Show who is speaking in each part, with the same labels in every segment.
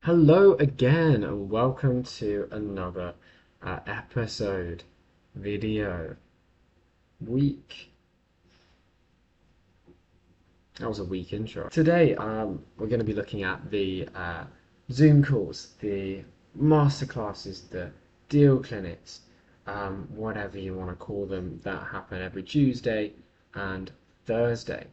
Speaker 1: Hello again, and welcome to another episode, video, week. That was a weak intro. Today, we're going to be looking at the Zoom calls, the masterclasses, the deal clinics, whatever you want to call them, that happen every Tuesday and Thursday.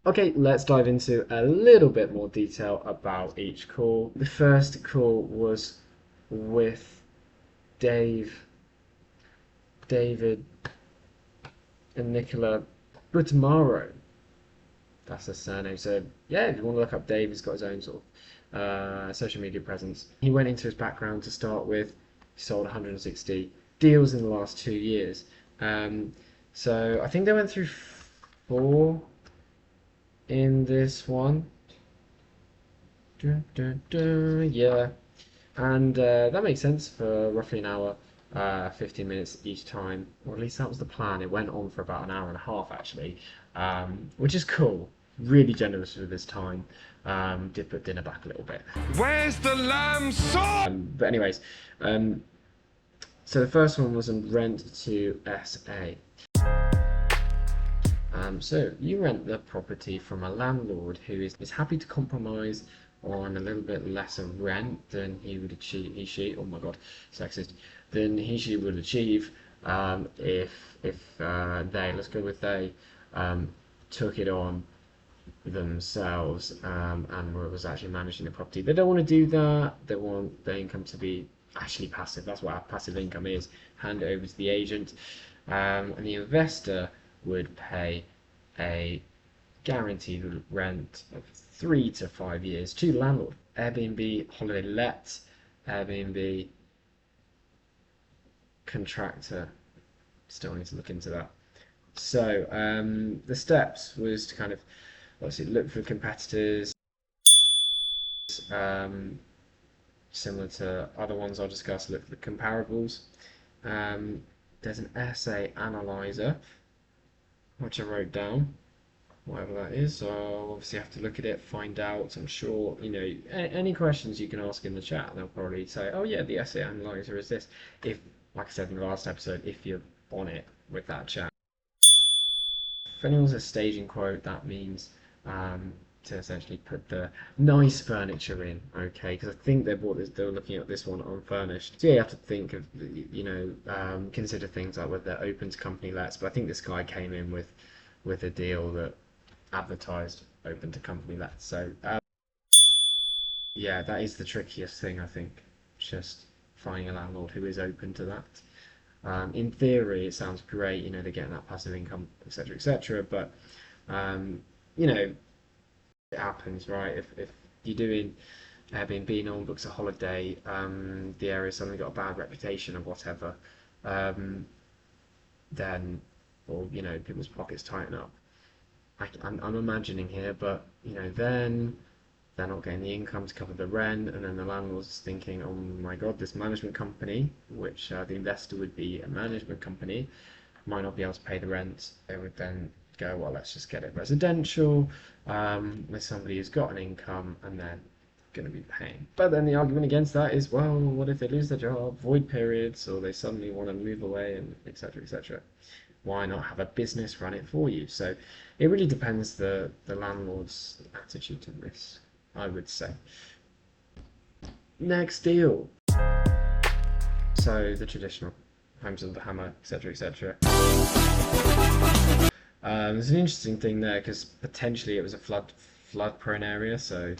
Speaker 1: Okay, let's dive into a little bit more detail about each call. The first call was with David, and Nicola Butamaro. That's his surname. So yeah, if you want to look up Dave, he's got his own sort of social media presence. He went into his background to start with. He sold 160 deals in the last 2 years. So I think they went through 4 in this one. Yeah, and that makes sense for roughly an hour, 15 minutes each time, or at least that was the plan. It went on for about an hour and a half actually, which is cool. Really generous with his time. Did put dinner back a little bit.
Speaker 2: Where's the lamb sauce?
Speaker 1: But anyways, so the first one was on rent to SA. So you rent the property from a landlord who is happy to compromise on a little bit lesser rent than he would achieve, oh my god, sexist, than she would achieve if let's go with they, took it on themselves and was actually managing the property. They don't want to do that. They want their income to be actually passive. That's what passive income is. Hand it over to the agent, and the investor would pay a guaranteed rent of 3 to 5 years to the landlord. Airbnb, holiday let, Airbnb, contractor. Still need to look into that. So the steps was to kind of obviously look for competitors, similar to other ones I'll discuss. Look for the comparables. There's an essay analyzer which I wrote down, whatever that is. So I'll obviously have to look at it, find out. I'm sure, any questions you can ask in the chat, they'll probably say, oh yeah, the essay analyzer is this. If, like I said in the last episode, if you're on it with that chat. If anyone's a staging quote, that means to essentially put the nice furniture in, okay? Because I think they were looking at this one unfurnished. So yeah, you have to think of, consider things like whether they're open to company lets. But I think this guy came in with a deal that advertised open to company lets. So yeah, that is the trickiest thing, I think. Just finding a landlord who is open to that. In theory, it sounds great, they're getting that passive income, etc., etc. But it happens, right? If you're doing Airbnb, no one books a holiday, the area's suddenly got a bad reputation or whatever, then, or people's pockets tighten up. I'm imagining here, but then they're not getting the income to cover the rent, and then the landlord's thinking, oh my god, this management company, which the investor would be a management company, might not be able to pay the rent. They would then go, well, let's just get it residential with somebody who's got an income and they're going to be paying. But then the argument against that is, well, what if they lose their job, void periods, or they suddenly want to move away, and etc., etc. Why not have a business run it for you? So it really depends the landlord's attitude to risk, I would say. Next deal. So the traditional homes under the hammer, etc., etc. There's an interesting thing there because potentially it was a flood-prone area, so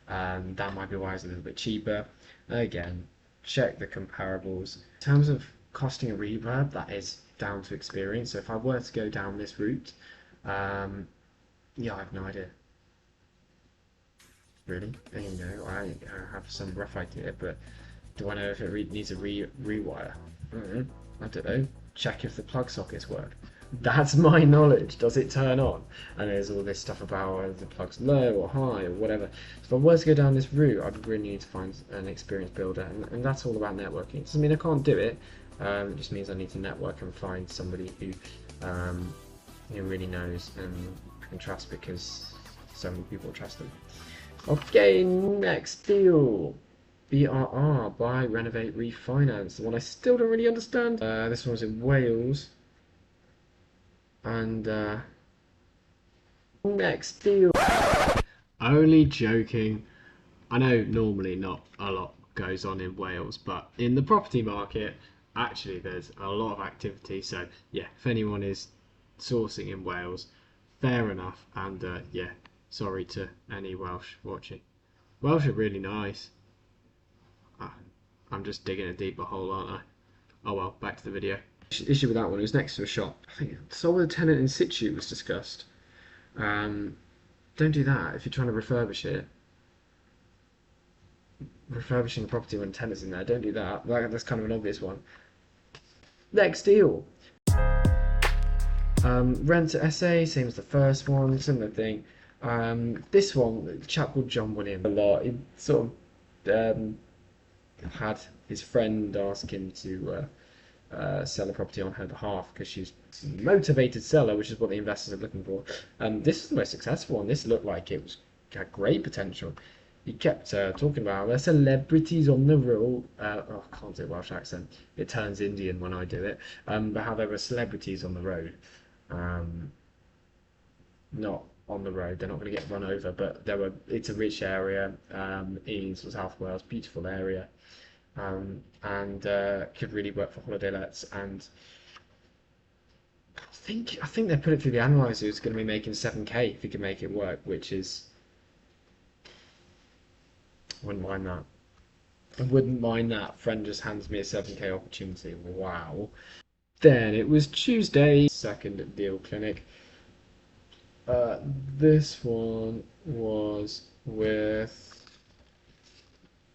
Speaker 1: that might be why it's a little bit cheaper. Again, check the comparables. In terms of costing a reverb, that is down to experience. So if I were to go down this route, yeah, I have no idea. Really, I have some rough idea, but do I know if it needs a rewire? I don't know. Check if the plug sockets work. That's my knowledge. Does it turn on? And there's all this stuff about whether the plug's low or high or whatever. So if I was to go down this route, I'd really need to find an experienced builder, and that's all about networking. It doesn't mean I can't do it. It just means I need to network and find somebody who really knows and I can trust, because so many people trust them. Okay, next deal. BRR, buy, renovate, refinance. The one I still don't really understand. This one was in Wales. And next deal. Only joking. I know normally not a lot goes on in Wales, but in the property market, actually there's a lot of activity. So yeah, if anyone is sourcing in Wales, fair enough. And yeah, sorry to any Welsh watching. Welsh are really nice. I'm just digging a deeper hole, aren't I? Oh well, back to the video. Issue with that one, it was next to a shop. I think sold with a tenant in situ was discussed. Don't do that if you're trying to refurbish it. Refurbishing a property when tenants in there, don't do that. That's kind of an obvious one. Next deal. Rent to SA, same as the first one, similar thing. This one, a chap called John William, a lot. He sort of had his friend ask him to sell a property on her behalf because she's a motivated seller, which is what the investors are looking for. This is the most successful one. This looked like it had great potential. He kept talking about their celebrities on the road. Oh, I can't do a Welsh accent. It turns Indian when I do it. But how there were celebrities on the road. Not on the road. They're not going to get run over, but there were. It's a rich area in South Wales, beautiful area. And could really work for holiday lets. And I think they put it through the analyzer. It's going to be making 7k if he can make it work, which is wouldn't mind that. I wouldn't mind that. Friend just hands me a 7k opportunity. Wow. Then it was Tuesday, second deal clinic. This one was with.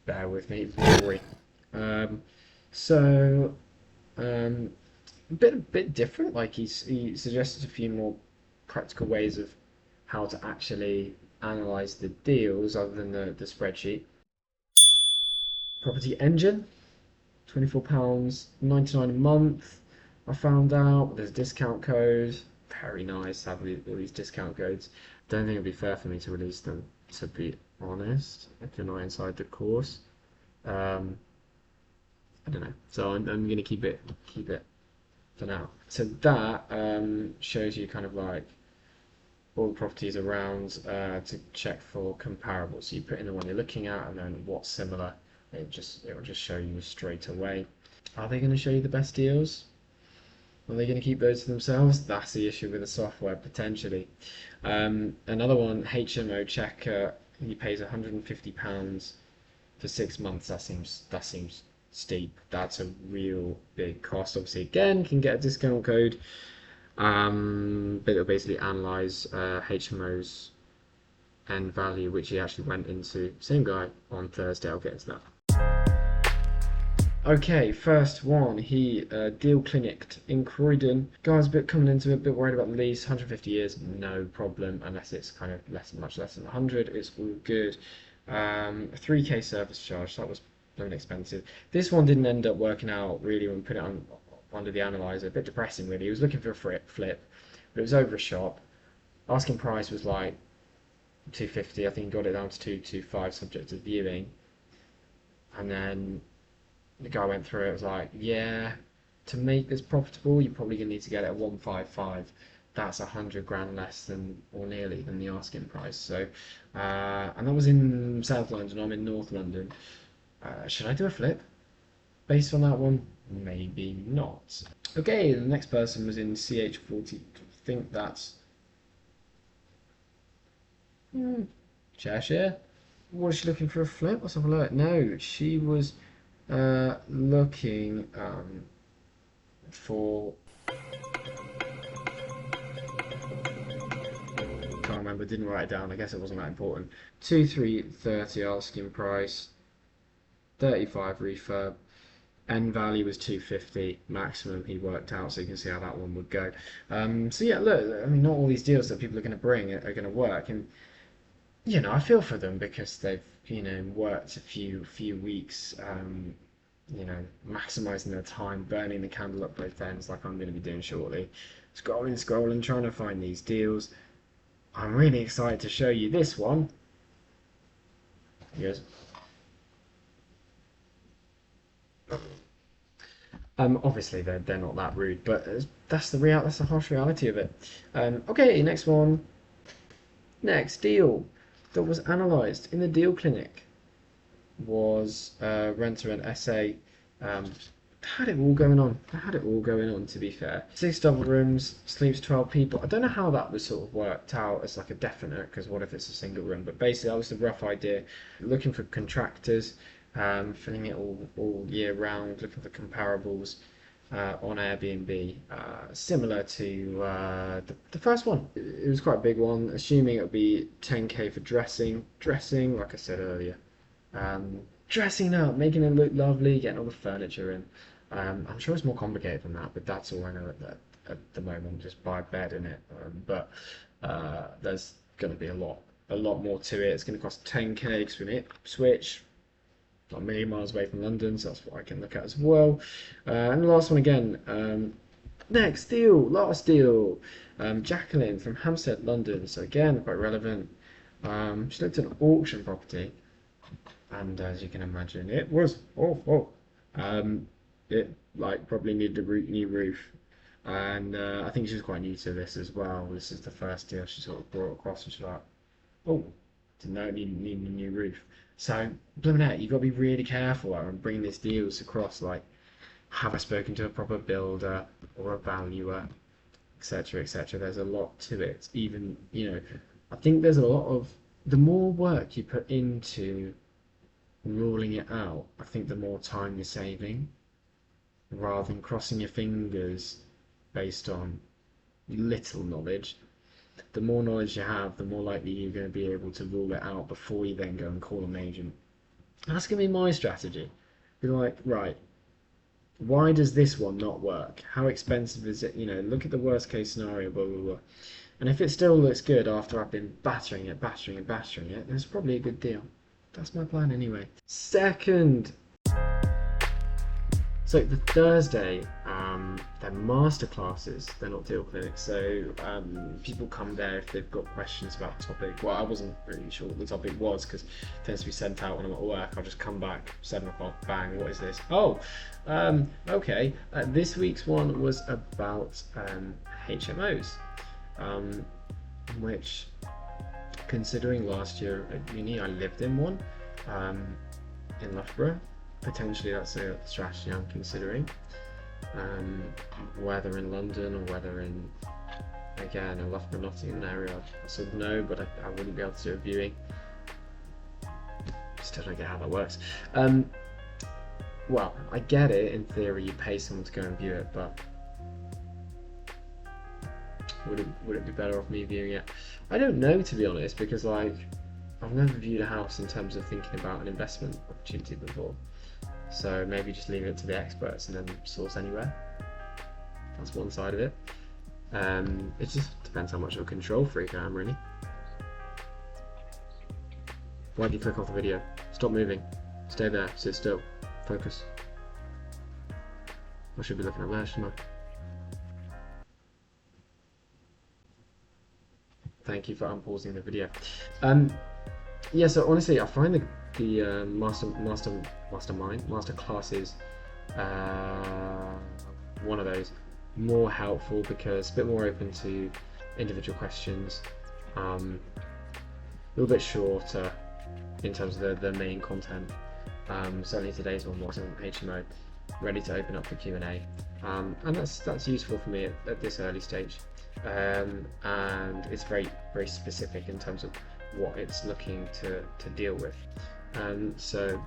Speaker 1: Bear with me, Rory. So a bit different. Like he suggested a few more practical ways of how to actually analyze the deals other than the spreadsheet. Property Engine, £24.99 a month. I found out there's a discount code. Very nice to have all these discount codes. Don't think it'd be fair for me to release them, to be honest, if you're not inside the course. I don't know. So I'm going to keep it for now. So that shows you kind of like all the properties around to check for comparables. So you put in the one you're looking at and then what's similar. It will just show you straight away. Are they going to show you the best deals? Are they going to keep those to themselves? That's the issue with the software, potentially. Another one, HMO Checker, he pays £150 for 6 months. That seems steep. That's a real big cost. Obviously, again, can get a discount code, but it'll basically analyze HMO's end value, which he actually went into. Same guy on Thursday. I'll get into that. Okay, first one, he deal clinicked in Croydon. Guy's coming into it, a bit worried about the lease. 150 years, no problem, unless it's kind of much less than 100. It's all good. 3k service charge, that was bloody expensive. This one didn't end up working out really when we put it on under the analyzer. A bit depressing, really. He was looking for a flip, but it was over a shop. Asking price was like 250. I think he got it down to 225, subject to viewing, and then the guy went through it, was like, yeah, to make this profitable, you're probably going to need to get it at 155. That's 100 grand less than, or nearly, than the asking price. So, and that was in South London, I'm in North London. Should I do a flip based on that one? Maybe not. Okay, the next person was in CH40. I think that's Cheshire. Was she looking for a flip? Let's have a look. No, she was looking for, can't remember, didn't write it down, I guess it wasn't that important. 2330 asking price, 35 refurb. End value was 250 maximum he worked out, so you can see how that one would go. So yeah, look, I mean, not all these deals that people are going to bring are going to work, and I feel for them because they've worked a few weeks, maximizing their time, burning the candle at both ends, like I'm going to be doing shortly, scrolling, trying to find these deals. I'm really excited to show you this one. Yes. Obviously they're not that rude, but that's the harsh reality of it. Okay, next one. Next deal that was analysed in the deal clinic was renter and SA. Had it all going on. To be fair. 6 double rooms, sleeps 12 people. I don't know how that was sort of worked out as like a definite, because what if it's a single room? But basically that was the rough idea. Looking for contractors, filling it all year round, looking for comparables on Airbnb, similar to the first one. It was quite a big one, assuming it would be 10k for dressing, like I said earlier. Dressing up, making it look lovely, getting all the furniture in. I'm sure it's more complicated than that, but that's all I know at the moment. Just buy a bed in it. But there's going to be a lot more to it. It's going to cost 10k because we need Switch. Not a million miles away from London, so that's what I can look at as well. And the last one again. Last deal. Jacqueline from Hampstead, London. So again, quite relevant. She looked at an auction property. And as you can imagine, it was awful. It probably needed a new roof, and I think she's quite new to this as well. This is the first deal she sort of brought across, and she's like, "Oh, didn't know it needed a new roof." So, blooming out, you've got to be really careful when bringing these deals across. Like, have I spoken to a proper builder or a valuer, etc., etc. There's a lot to it. Even I think there's a lot of the more work you put into ruling it out, I think the more time you're saving, rather than crossing your fingers based on little knowledge. The more knowledge you have, the more likely you're going to be able to rule it out before you then go and call an agent. And that's going to be my strategy. Be like, right, why does this one not work? How expensive is it? Look at the worst case scenario, blah, blah, blah. And if it still looks good after I've been battering it, then it's probably a good deal. That's my plan anyway. Second. So the Thursday, they're masterclasses, they're not deal clinics. So people come there if they've got questions about the topic. Well, I wasn't really sure what the topic was because it tends to be sent out when I'm at work. I'll just come back, 7 o'clock, bang, what is this? Oh, okay. This week's one was about HMOs, which, considering last year at uni I lived in one in Loughborough. Potentially that's a strategy I'm considering, whether in London or whether in, again, a Loughborough Nottingham area. I sort of know, but I wouldn't be able to do a viewing. Still don't get how that works. Well, I get it, in theory you pay someone to go and view it, but would it be better off me viewing it? I don't know, to be honest, because I've never viewed a house in terms of thinking about an investment opportunity before. So maybe just leave it to the experts and then source anywhere. That's one side of it. It just depends how much of a control freak I am, really. Why do you click off the video? Stop moving. Stay there. Sit still. Focus. I should be looking at there, shouldn't I? Thank you for unpausing the video. Yeah, so honestly, I find the master classes, one of those, more helpful because it's a bit more open to individual questions, a little bit shorter in terms of the main content. Certainly today's one was on HMO, ready to open up for Q&A, and that's useful for me at this early stage, and it's very, very specific in terms of what it's looking to deal with. So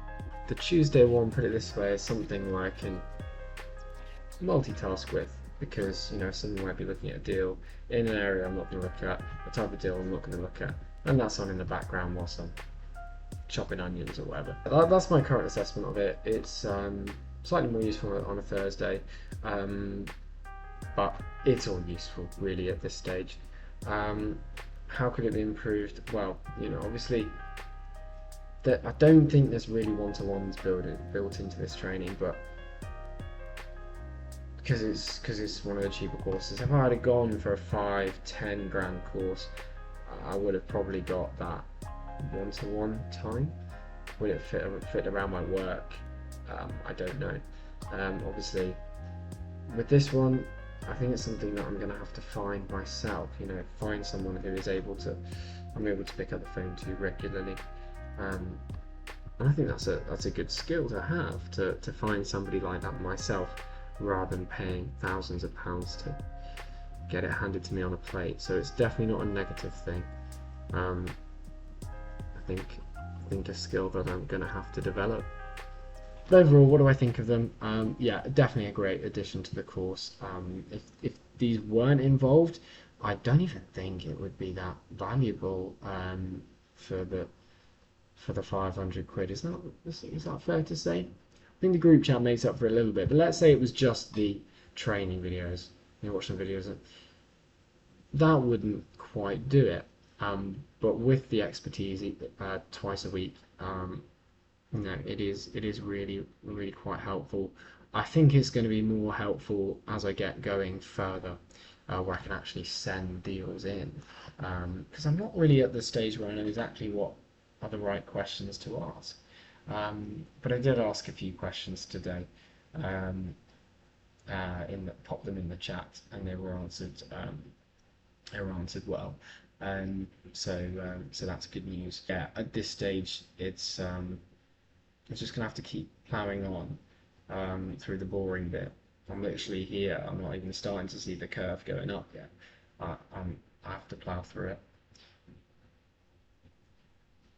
Speaker 1: the Tuesday one, put it this way, is something where I can multitask with, because someone might be looking at a deal in an area I'm not going to look at, a type of deal I'm not going to look at, and that's on in the background whilst I'm chopping onions or whatever. That's my current assessment of it. It's slightly more useful on a Thursday, but it's all useful really at this stage. How could it be improved? Well, obviously, I don't think there's really one-to-ones built into this training, but because it's one of the cheaper courses. If I had gone for a 5-10 grand course, I would have probably got that one-to-one time. Would it fit around my work? I don't know. Obviously, with this one, I think it's something that I'm going to have to find myself. Find someone who is able to pick up the phone to regularly. And I think that's a good skill to have, to find somebody like that myself, rather than paying thousands of pounds to get it handed to me on a plate. So it's definitely not a negative thing. I think a skill that I'm going to have to develop. But overall, what do I think of them? Yeah, definitely a great addition to the course. If these weren't involved, I don't even think it would be that valuable for the 500 quid. Is that fair to say? I think the group chat makes up for it a little bit, but let's say it was just the training videos. You watch some videos, that wouldn't quite do it. But with the expertise, twice a week, it is really, really quite helpful. I think it's going to be more helpful as I get going further, where I can actually send deals in, because I'm not really at the stage where I know exactly what are the right questions to ask. But I did ask a few questions today, pop them in the chat, and they were answered. They were answered well, so that's good news. Yeah, at this stage, it's just gonna have to keep ploughing on through the boring bit. I'm literally here. I'm not even starting to see the curve going up yet. I have to plough through it.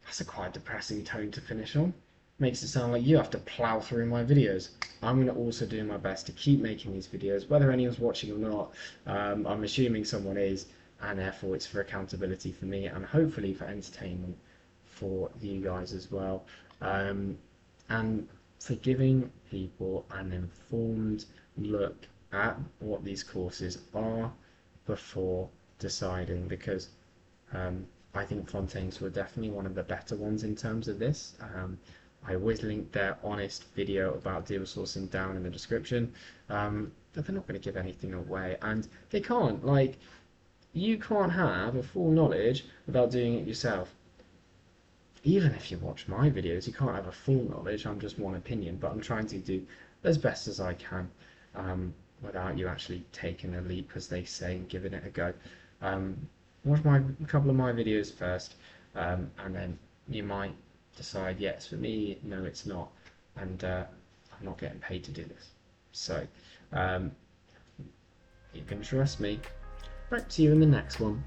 Speaker 1: That's a quite depressing tone to finish on. Makes it sound like you have to plough through my videos. I'm going to also do my best to keep making these videos, whether anyone's watching or not. I'm assuming someone is, and therefore it's for accountability for me, and hopefully for entertainment for you guys as well. And for giving people an informed look at what these courses are before deciding, because I think Fontaine's were definitely one of the better ones in terms of this. I always link their honest video about deal sourcing down in the description, but they're not going to give anything away, and they can't. Like, you can't have a full knowledge without doing it yourself. Even if you watch my videos, you can't have a full knowledge. I'm just one opinion, but I'm trying to do as best as I can without you actually taking a leap, as they say, and giving it a go. Watch a couple of my videos first, and then you might decide, yeah, it's for me, no, it's not, and I'm not getting paid to do this. So you can trust me. Back to you in the next one.